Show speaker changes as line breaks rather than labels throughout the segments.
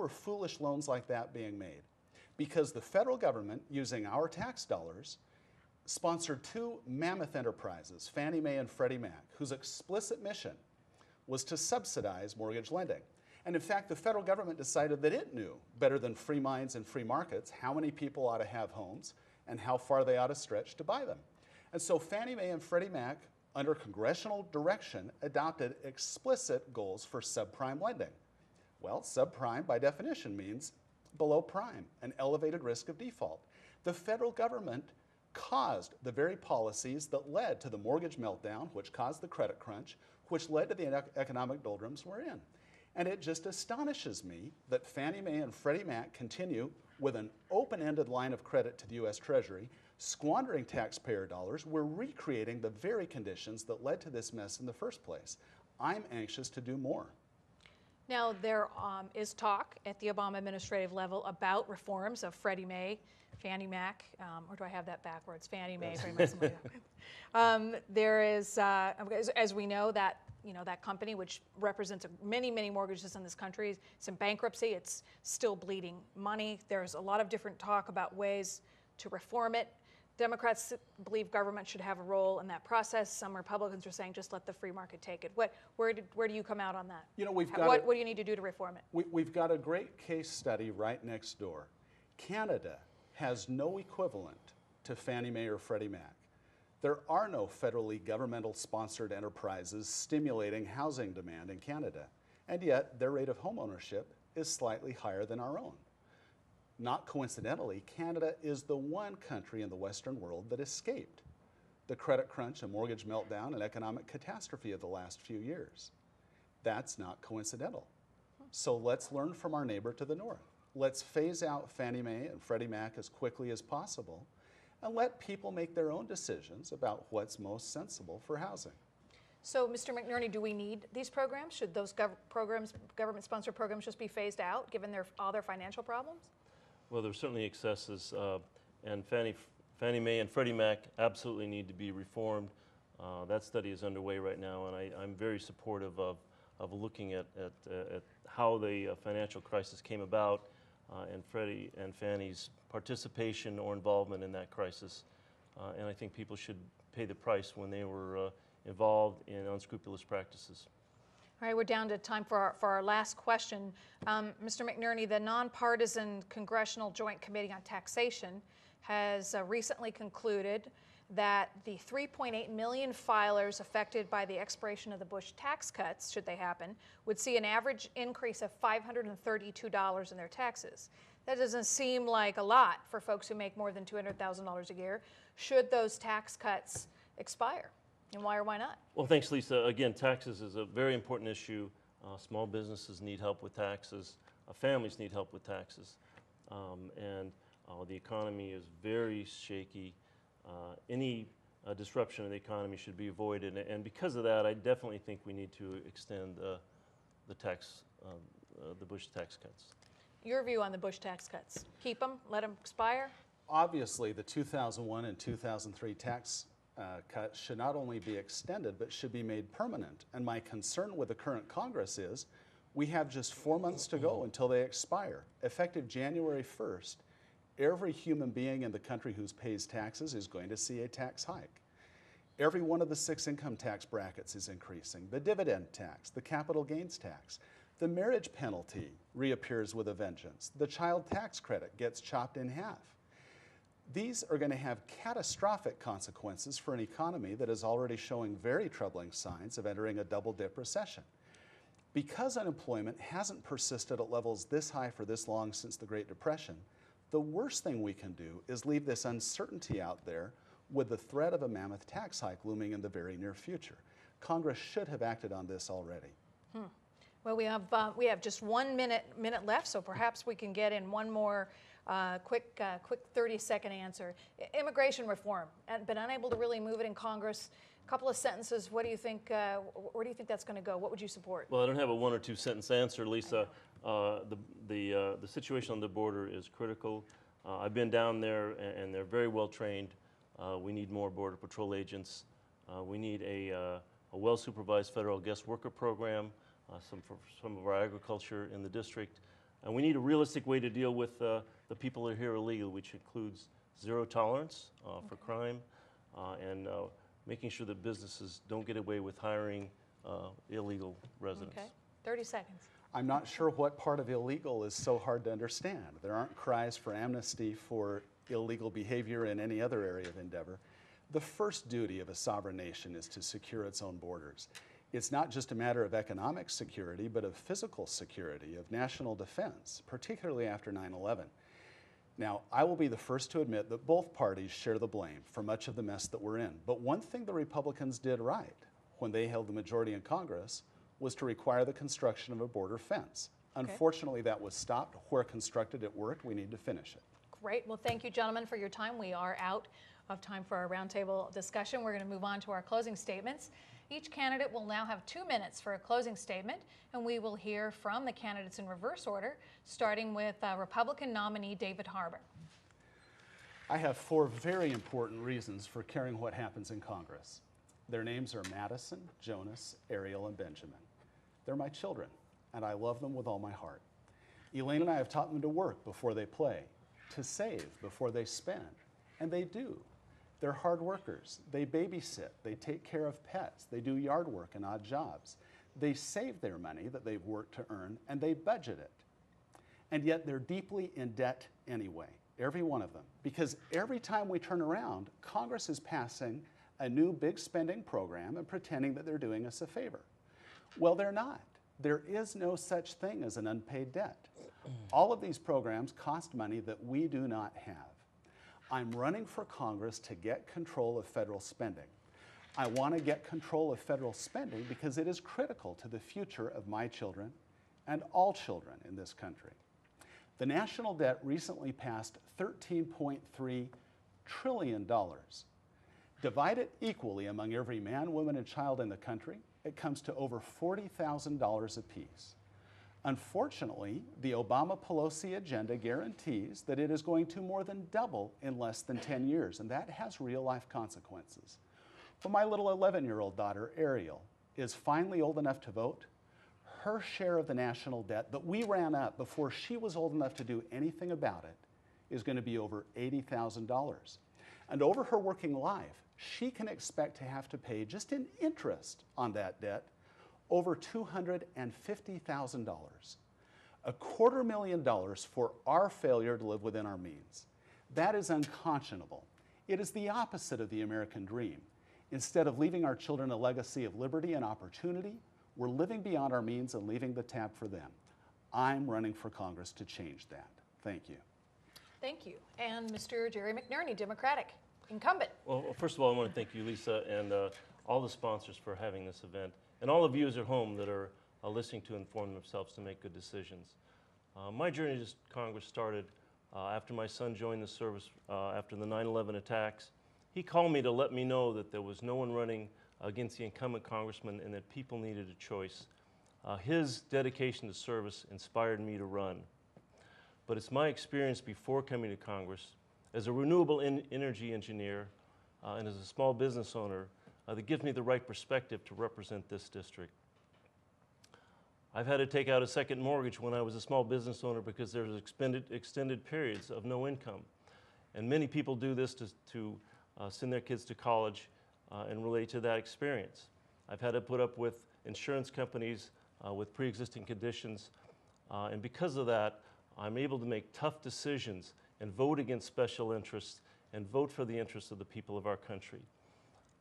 were foolish loans like that being made? Because the federal government, using our tax dollars, sponsored two mammoth enterprises, Fannie Mae and Freddie Mac, whose explicit mission was to subsidize mortgage lending. And in fact, the federal government decided that it knew better than free minds and free markets how many people ought to have homes and how far they ought to stretch to buy them. And so Fannie Mae and Freddie Mac, under congressional direction, adopted explicit goals for subprime lending. Well, subprime by definition means below prime, an elevated risk of default. The federal government caused the very policies that led to the mortgage meltdown, which caused the credit crunch, which led to the economic doldrums we're in. And it just astonishes me that Fannie Mae and Freddie Mac continue with an open-ended line of credit to the U.S. Treasury, squandering taxpayer dollars. We're recreating the very conditions that led to this mess in the first place. I'm anxious to do more.
Now, there is talk at the Obama administrative level about reforms of Freddie Mae, Fannie Mac, or do I have that backwards? Fannie Mae, Freddie Mac. There is, as we know, that that company, which represents many, many mortgages in this country, is in bankruptcy. It's still bleeding money. There's a lot of different talk about ways to reform it. Democrats believe government should have a role in that process. Some Republicans are saying just let the free market take it. Where do you come out on that? What do you need to do to reform it?
We've got a great case study right next door. Canada has no equivalent to Fannie Mae or Freddie Mac. There are no federally governmental sponsored enterprises stimulating housing demand in Canada, and yet their rate of home ownership is slightly higher than our own. Not coincidentally, Canada is the one country in the Western world that escaped the credit crunch and mortgage meltdown and economic catastrophe of the last few years. That's not coincidental. So let's learn from our neighbor to the north. Let's phase out Fannie Mae and Freddie Mac as quickly as possible and let people make their own decisions about what's most sensible for housing.
So, Mr. McNerney, do we need these programs? Should those government-sponsored programs just be phased out, given all their financial problems?
Well, there's certainly excesses, and Fannie Mae and Freddie Mac absolutely need to be reformed. That study is underway right now, and I'm very supportive of looking at how the financial crisis came about and Freddie and Fannie's participation or involvement in that crisis. And I think people should pay the price when they were involved in unscrupulous practices.
All right, we're down to time for our last question. Mr. McNerney, the Nonpartisan Congressional Joint Committee on Taxation has recently concluded that the 3.8 million filers affected by the expiration of the Bush tax cuts, should they happen, would see an average increase of $532 in their taxes. That doesn't seem like a lot for folks who make more than $200,000 a year. Should those tax cuts expire? And why or why not?
Well, thanks, Lisa. Again, taxes is a very important issue. Small businesses need help with taxes. Families need help with taxes. And the economy is very shaky. Any disruption in the economy should be avoided. And because of that, I definitely think we need to extend the Bush tax cuts.
Your view on the Bush tax cuts? Keep them? Let them expire?
Obviously, the 2001 and 2003 tax cuts should not only be extended, but should be made permanent. And my concern with the current Congress is we have just 4 months to go until they expire. Effective January 1st, every human being in the country who pays taxes is going to see a tax hike. Every one of the 6 income tax brackets is increasing. The dividend tax, the capital gains tax, the marriage penalty reappears with a vengeance. The child tax credit gets chopped in half. These are going to have catastrophic consequences for an economy that is already showing very troubling signs of entering a double-dip recession. Because unemployment hasn't persisted at levels this high for this long since the Great Depression, the worst thing we can do is leave this uncertainty out there with the threat of a mammoth tax hike looming in the very near future. Congress should have acted on this already.
Well, we have just 1 minute left, so perhaps we can get in one more quick 30-second answer. Immigration reform, been unable to really move it in Congress. A couple of sentences. What do you think? Where do you think that's going to go? What would you support?
Well, I don't have a 1 or 2 sentence answer, Lisa. The situation on the border is critical. I've been down there, and they're very well trained. We need more Border Patrol agents. We need a well-supervised federal guest worker program, for some of our agriculture in the district. And we need a realistic way to deal with the people that are here illegally, which includes zero tolerance for crime and making sure that businesses don't get away with hiring illegal residents.
Okay, 30 seconds.
I'm not sure what part of illegal is so hard to understand. There aren't cries for amnesty for illegal behavior in any other area of endeavor. The first duty of a sovereign nation is to secure its own borders. It's not just a matter of economic security, but of physical security, of national defense, particularly after 9/11. Now, I will be the first to admit that both parties share the blame for much of the mess that we're in. But one thing the Republicans did right when they held the majority in Congress was to require the construction of a border fence. Unfortunately, that was stopped. Where constructed, it worked. We need to finish it.
Great. Well, thank you, gentlemen, for your time. We are out of time for our roundtable discussion. We're going to move on to our closing statements. Each candidate will now have 2 minutes for a closing statement, and we will hear from the candidates in reverse order, starting with Republican nominee David Harbour.
I have 4 very important reasons for caring what happens in Congress. Their names are Madison, Jonas, Ariel, and Benjamin. They're my children, and I love them with all my heart. Elaine and I have taught them to work before they play, to save before they spend, and they do. They're hard workers. They babysit. They take care of pets. They do yard work and odd jobs. They save their money that they've worked to earn, and they budget it. And yet they're deeply in debt anyway, every one of them, because every time we turn around, Congress is passing a new big spending program and pretending that they're doing us a favor. Well, they're not. There is no such thing as an unpaid debt. All of these programs cost money that we do not have. I'm running for Congress to get control of federal spending. I want to get control of federal spending because it is critical to the future of my children and all children in this country. The national debt recently passed $13.3 trillion. Divide it equally among every man, woman, and child in the country, it comes to over $40,000 apiece. Unfortunately, the Obama-Pelosi agenda guarantees that it is going to more than double in less than 10 years, and that has real-life consequences. When my little 11-year-old daughter, Ariel, is finally old enough to vote, her share of the national debt that we ran up before she was old enough to do anything about it is going to be over $80,000. And over her working life, she can expect to have to pay, just in interest on that debt, over $250,000. $250,000 for our failure to live within our means. That is unconscionable. It is the opposite of the American dream. Instead of leaving our children a legacy of liberty and opportunity, we're living beyond our means and leaving the tab for them. I'm running for Congress to change that. Thank you.
Thank you. And Mr. Jerry McNerney, Democratic, incumbent.
Well, first of all, I want to thank you, Lisa, and all the sponsors for having this event, and all the viewers at home that are listening to inform themselves to make good decisions. My journey to Congress started after my son joined the service after the 9/11 attacks. He called me to let me know that there was no one running against the incumbent congressman and that people needed a choice. His dedication to service inspired me to run. But it's my experience before coming to Congress as a renewable energy engineer and as a small business owner that gives me the right perspective to represent this district. I've had to take out a second mortgage when I was a small business owner because there's extended periods of no income. And many people do this to send their kids to college and relate to that experience. I've had to put up with insurance companies with pre-existing conditions. And because of that, I'm able to make tough decisions and vote against special interests and vote for the interests of the people of our country.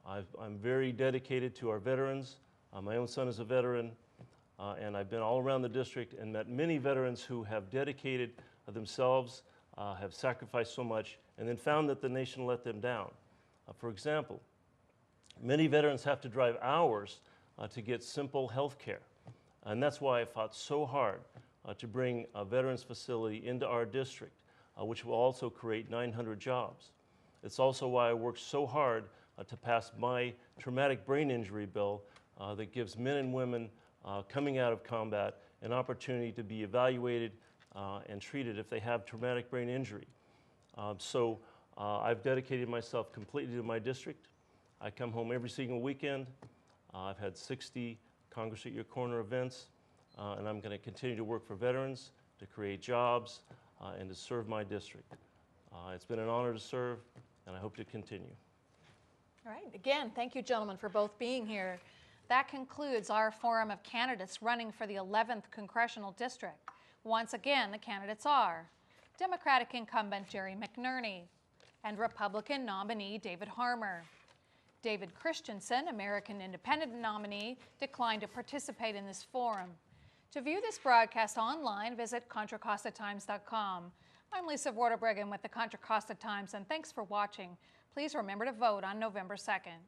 I'm very dedicated to our veterans. My own son is a veteran, and I've been all around the district and met many veterans who have dedicated themselves, have sacrificed so much, and then found that the nation let them down. For example, many veterans have to drive hours to get simple health care, and that's why I fought so hard to bring a veterans facility into our district, which will also create 900 jobs. It's also why I worked so hard to pass my traumatic brain injury bill that gives men and women coming out of combat an opportunity to be evaluated and treated if they have traumatic brain injury. So I've dedicated myself completely to my district. I come home every single weekend. I've had 60 Congress at Your Corner events, and I'm going to continue to work for veterans, to create jobs, and to serve my district. It's been an honor to serve, and I hope to continue.
All right. Again, thank you, gentlemen, for both being here. That concludes our forum of candidates running for the 11th Congressional District. Once again, the candidates are Democratic incumbent Jerry McNerney and Republican nominee David Harmer. David Christensen, American Independent nominee, declined to participate in this forum. To view this broadcast online, visit ContraCostaTimes.com. I'm Lisa Vorderbruggen with the Contra Costa Times, and thanks for watching. Please remember to vote on November 2nd.